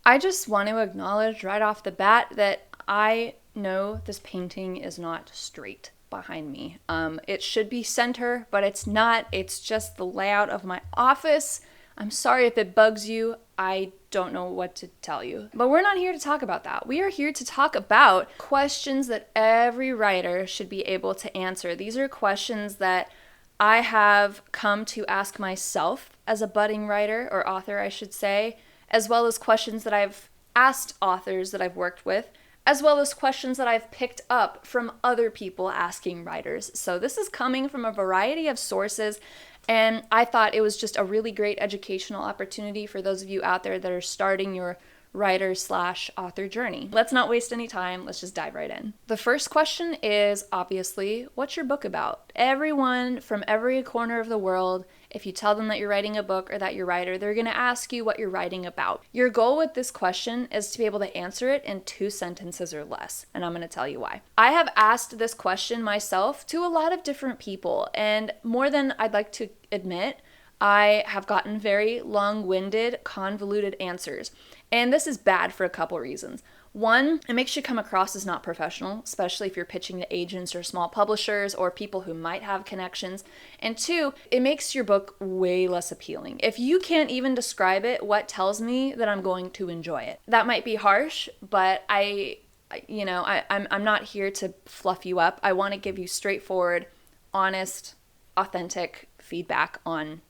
I just want to acknowledge right off the bat that I know this painting is not straight behind me. It should be center, but it's not. It's just the layout of my office. I'm sorry if it bugs you. I don't know what to tell you. But we're not here to talk about that. We are here to talk about questions that every writer should be able to answer. These are questions that I have come to ask myself as a budding writer, or author, I should say, as well as questions that I've asked authors that I've worked with, as well as questions that I've picked up from other people asking writers. So this is coming from a variety of sources, and I thought it was just a really great educational opportunity for those of you out there that are starting your writer/author journey. Let's not waste any time. Let's just dive right in. The first question is obviously, what's your book about? Everyone from every corner of the world, if you tell them that you're writing a book or that you're a writer, they're going to ask you what you're writing about. Your goal with this question is to be able to answer it in 2 sentences or less, and I'm going to tell you why. I have asked this question myself to a lot of different people, and more than I'd like to admit, I have gotten very long-winded, convoluted answers. And this is bad for a couple reasons. One, it makes you come across as not professional, especially if you're pitching to agents or small publishers or people who might have connections. And 2, it makes your book way less appealing. If you can't even describe it, what tells me that I'm going to enjoy it? That might be harsh, but I'm not here to fluff you up. I want to give you straightforward, honest, authentic feedback on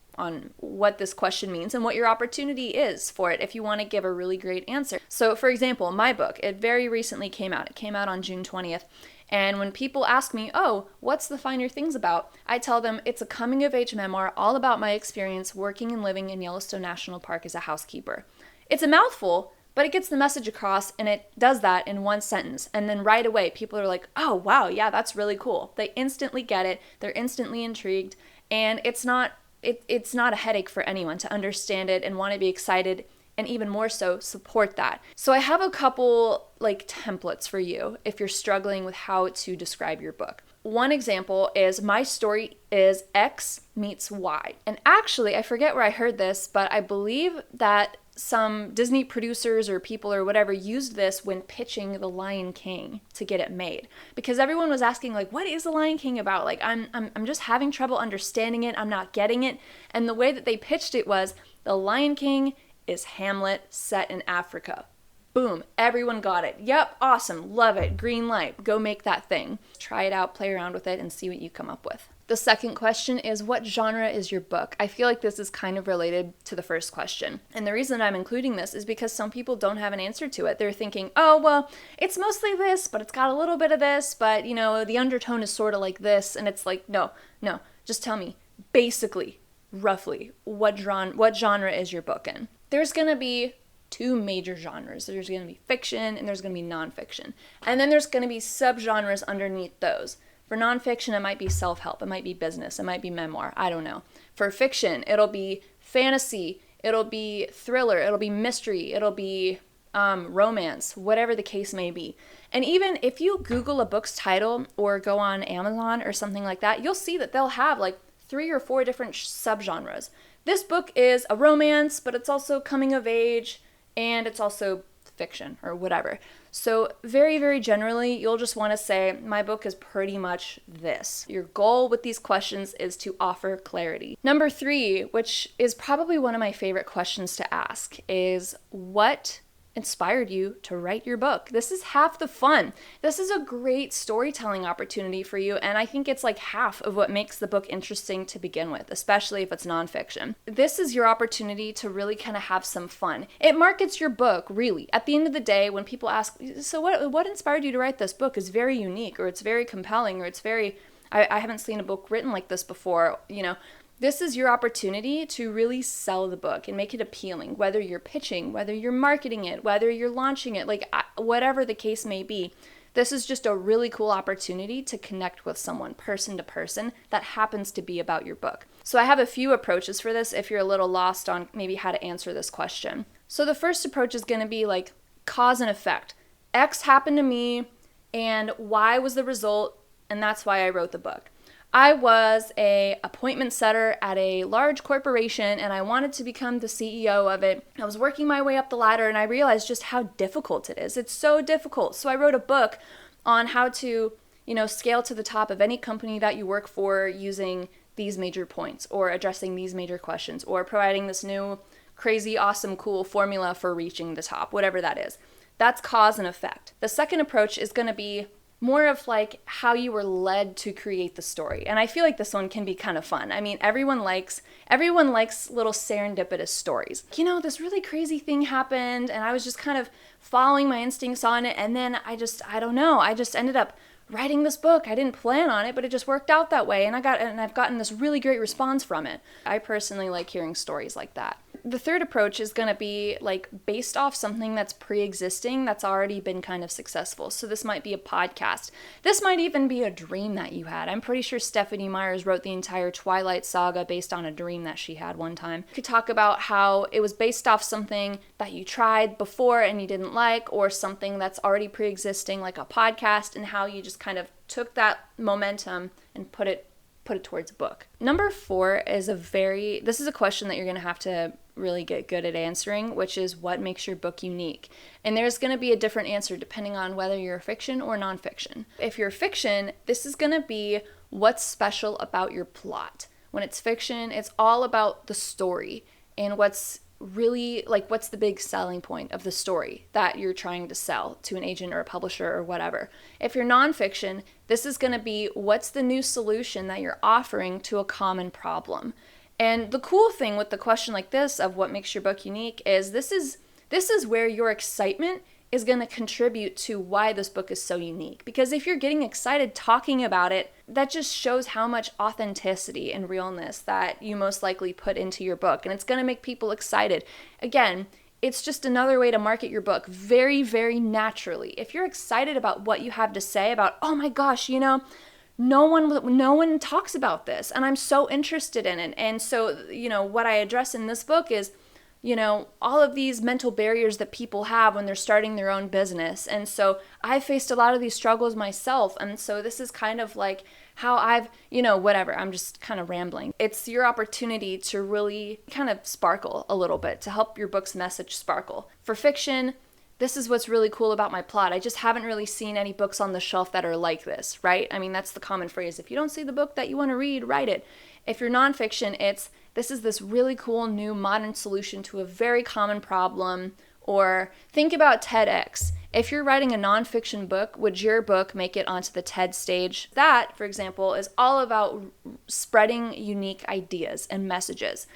what this question means and what your opportunity is for it if you want to give a really great answer. So for example, my book, it very recently came out. It came out on June 20th. And when people ask me, oh, what's The Finer Things about? I tell them it's a coming-of-age memoir all about my experience working and living in Yellowstone National Park as a housekeeper. It's a mouthful, but it gets the message across, and it does that in 1 sentence. And then right away, people are like, oh, wow, yeah, that's really cool. They instantly get it. They're instantly intrigued. And it's not a headache for anyone to understand it and want to be excited, and even more so, support that. So I have a couple templates for you if you're struggling with how to describe your book. One example is my story is X meets Y. And actually, I forget where I heard this, but I believe that some Disney producers or people or whatever used this when pitching The Lion King to get it made, because everyone was asking what is The Lion King about? I'm just having trouble understanding it. I'm not getting it. And the way that they pitched it was The Lion King is Hamlet set in Africa. Boom, everyone got it. Yep, awesome, love it, green light, go make that thing. Try it out, play around with it, and see what you come up with. The second question is, what genre is your book? I feel like this is kind of related to the first question. And the reason I'm including this is because some people don't have an answer to it. They're thinking, oh, well, it's mostly this, but it's got a little bit of this, but, the undertone is sort of like this. And it's like, no, just tell me, basically, roughly, what genre is your book in? There's going to be 2 major genres. There's going to be fiction and there's going to be nonfiction. And then there's going to be subgenres underneath those. For nonfiction, it might be self-help, it might be business, it might be memoir, I don't know. For fiction, it'll be fantasy, it'll be thriller, it'll be mystery, it'll be romance, whatever the case may be. And even if you Google a book's title or go on Amazon or something like that, you'll see that they'll have 3 or 4 different subgenres. This book is a romance, but it's also coming of age, and it's also fiction or whatever. So very, very generally, you'll just want to say, my book is pretty much this. Your goal with these questions is to offer clarity. Number 3, which is probably one of my favorite questions to ask, is what inspired you to write your book? This is half the fun. This is a great storytelling opportunity for you, and I think it's half of what makes the book interesting to begin with, especially if it's nonfiction. This is your opportunity to really kind of have some fun. It markets your book, really. At the end of the day, when people ask, so what inspired you to write this book, is very unique, or it's very compelling, or it's very, I haven't seen a book written like this before, This is your opportunity to really sell the book and make it appealing, whether you're pitching, whether you're marketing it, whether you're launching it, whatever the case may be. This is just a really cool opportunity to connect with someone person to person that happens to be about your book. So I have a few approaches for this if you're a little lost on maybe how to answer this question. So the first approach is going to be cause and effect. X happened to me and Y was the result, and that's why I wrote the book. I was a appointment setter at a large corporation and I wanted to become the CEO of it. I was working my way up the ladder and I realized just how difficult it is. It's so difficult. So I wrote a book on how to, scale to the top of any company that you work for using these major points or addressing these major questions or providing this new crazy, awesome, cool formula for reaching the top, whatever that is. That's cause and effect. The second approach is going to be more of like how you were led to create the story. And I feel like this one can be kind of fun. I mean, everyone likes little serendipitous stories. This really crazy thing happened and I was just kind of following my instincts on it. And then I just ended up writing this book. I didn't plan on it, but it just worked out that way. And I've gotten this really great response from it. I personally like hearing stories like that. The third approach is going to be like based off something that's pre-existing, that's already been kind of successful. So this might be a podcast. This might even be a dream that you had. I'm pretty sure Stephenie Meyers wrote the entire Twilight saga based on a dream that she had one time. You could talk about how it was based off something that you tried before and you didn't like, or something that's already pre-existing like a podcast, and how you just kind of took that momentum and put it towards a book. Number 4 is this is a question that you're going to have to really get good at answering, which is what makes your book unique. And there's going to be a different answer depending on whether you're fiction or nonfiction. If you're fiction, this is going to be what's special about your plot. When it's fiction, it's all about the story and what's the big selling point of the story that you're trying to sell to an agent or a publisher or whatever. If you're nonfiction, this is going to be what's the new solution that you're offering to a common problem. And the cool thing with the question like this of what makes your book unique is this is where your excitement is going to contribute to why this book is so unique. Because if you're getting excited talking about it, that just shows how much authenticity and realness that you most likely put into your book. And it's going to make people excited. Again, it's just another way to market your book very, very naturally. If you're excited about what you have to say about, oh my gosh, no one talks about this and I'm so interested in it. And so, what I address in this book is, all of these mental barriers that people have when they're starting their own business. And so I faced a lot of these struggles myself. And so this is kind of like how I've, whatever, I'm just kind of rambling. It's your opportunity to really kind of sparkle a little bit, to help your book's message sparkle. For fiction, this is what's really cool about my plot. I just haven't really seen any books on the shelf that are like this, right? I mean, that's the common phrase. If you don't see the book that you want to read, write it. If you're nonfiction, this is this really cool new modern solution to a very common problem. Or think about TEDx. If you're writing a nonfiction book, would your book make it onto the TED stage? That, for example, is all about spreading unique ideas and messages.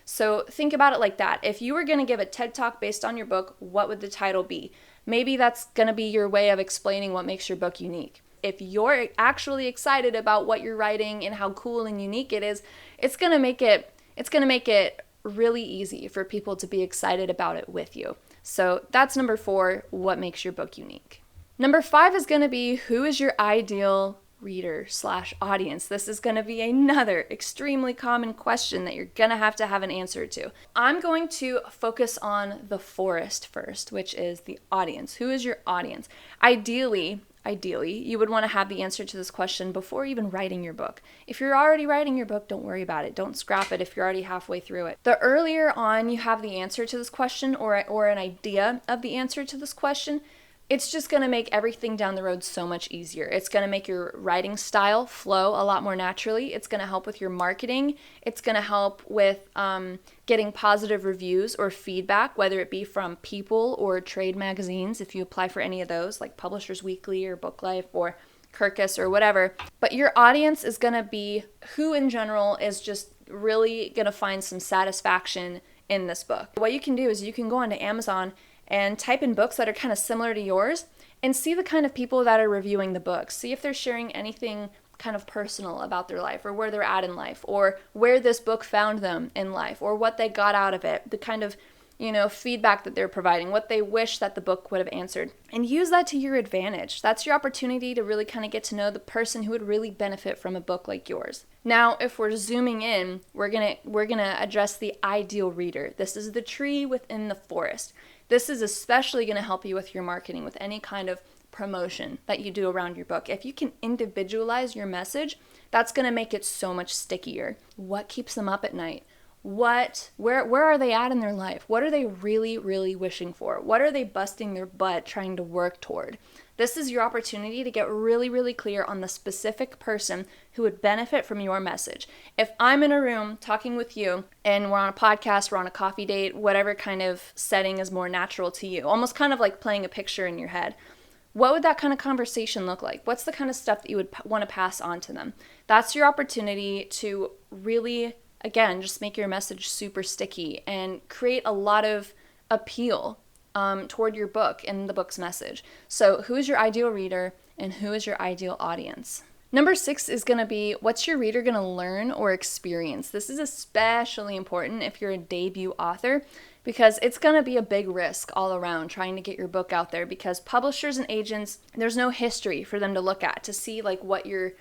So think about it like that. If you were going to give a TED Talk based on your book, what would the title be? Maybe that's going to be your way of explaining what makes your book unique. If you're actually excited about what you're writing and how cool and unique it is, it's going to make it really easy for people to be excited about it with you. So that's number 4, what makes your book unique. Number 5 is going to be, who is your ideal reader/audience? This is going to be another extremely common question that you're going to have an answer to. I'm going to focus on the forest first, which is the audience. Who is your audience? Ideally, you would want to have the answer to this question before even writing your book. If you're already writing your book, don't worry about it. Don't scrap it if you're already halfway through it. The earlier on you have the answer to this question or an idea of the answer to this question, it's just going to make everything down the road so much easier. It's going to make your writing style flow a lot more naturally. It's going to help with your marketing. It's going to help with getting positive reviews or feedback, whether it be from people or trade magazines, if you apply for any of those, like Publishers Weekly or Book Life or Kirkus or whatever. But your audience is going to be who in general is just really going to find some satisfaction in this book. What you can do is you can go onto Amazon and type in books that are kind of similar to yours and see the kind of people that are reviewing the books. See if they're sharing anything kind of personal about their life or where they're at in life or where this book found them in life or what they got out of it, the kind of, feedback that they're providing, what they wish that the book would have answered. And use that to your advantage. That's your opportunity to really kind of get to know the person who would really benefit from a book like yours. Now, if we're zooming in, we're gonna address the ideal reader. This is the tree within the forest. This is especially going to help you with your marketing, with any kind of promotion that you do around your book. If you can individualize your message, that's going to make it so much stickier. What keeps them up at night? Where are they at in their life? What are they really, really wishing for? What are they busting their butt trying to work toward? This is your opportunity to get really, really clear on the specific person who would benefit from your message. If I'm in a room talking with you and we're on a podcast, we're on a coffee date, whatever kind of setting is more natural to you, almost kind of like playing a picture in your head, what would that kind of conversation look like? What's the kind of stuff that you would want to pass on to them? That's your opportunity to really, again, just make your message super sticky and create a lot of appeal toward your book and the book's message. So who is your ideal reader and who is your ideal audience? Number 6 is going to be, what's your reader going to learn or experience? This is especially important if you're a debut author, because it's going to be a big risk all around trying to get your book out there, because publishers and agents, there's no history for them to look at to see like what your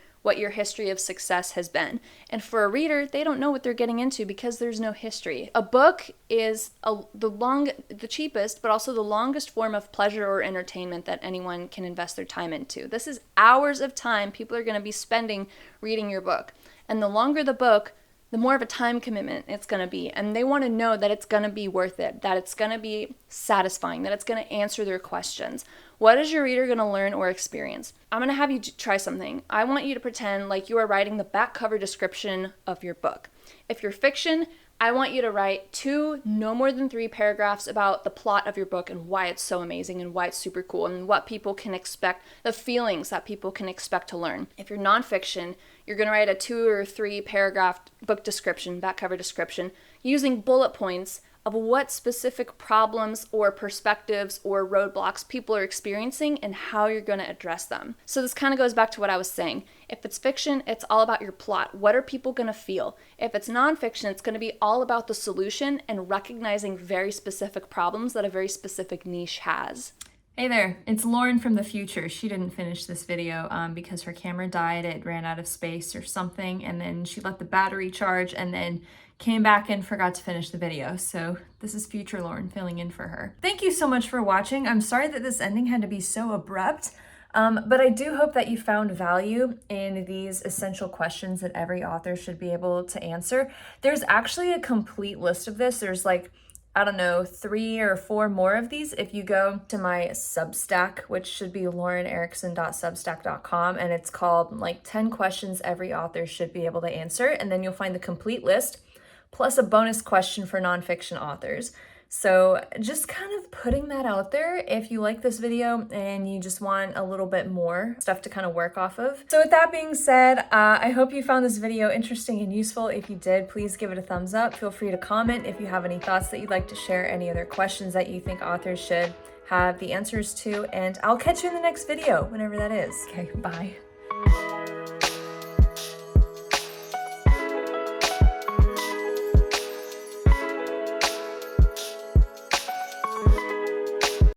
history of success has been. And for a reader, they don't know what they're getting into because there's no history. A book is the cheapest, but also the longest form of pleasure or entertainment that anyone can invest their time into. This is hours of time people are going to be spending reading your book. And the longer the book, the more of a time commitment it's going to be. And they want to know that it's going to be worth it, that it's going to be satisfying, that it's going to answer their questions. What is your reader going to learn or experience? I'm going to have you try something. I want you to pretend like you are writing the back cover description of your book. If you're fiction, I want you to write 2, no more than 3 paragraphs about the plot of your book and why it's so amazing and why it's super cool and what people can expect, the feelings that people can expect to learn. If you're nonfiction, you're going to write a 2 or 3 paragraph book description, back cover description, using bullet points of what specific problems or perspectives or roadblocks people are experiencing and how you're going to address them. So this kind of goes back to what I was saying. If it's fiction, it's all about your plot. What are people going to feel? If it's nonfiction, it's going to be all about the solution and recognizing very specific problems that a very specific niche has. Hey there, it's Lauren from the future. She didn't finish this video because her camera died, it ran out of space or something, and then she let the battery charge and then came back and forgot to finish the video. So this is future Lauren filling in for her. Thank you so much for watching. I'm sorry that this ending had to be so abrupt, but I do hope that you found value in these essential questions that every author should be able to answer. There's actually a complete list of this. There's like, I don't know, 3 or 4 more of these if you go to my Substack, which should be laurenerickson.substack.com, and it's called like 10 questions every author should be able to answer, and then you'll find the complete list plus a bonus question for nonfiction authors. So just kind of putting that out there if you like this video and you just want a little bit more stuff to kind of work off of. So with that being said, I hope you found this video interesting and useful. If you did, please give it a thumbs up. Feel free to comment if you have any thoughts that you'd like to share, any other questions that you think authors should have the answers to, and I'll catch you in the next video, whenever that is. Okay, bye.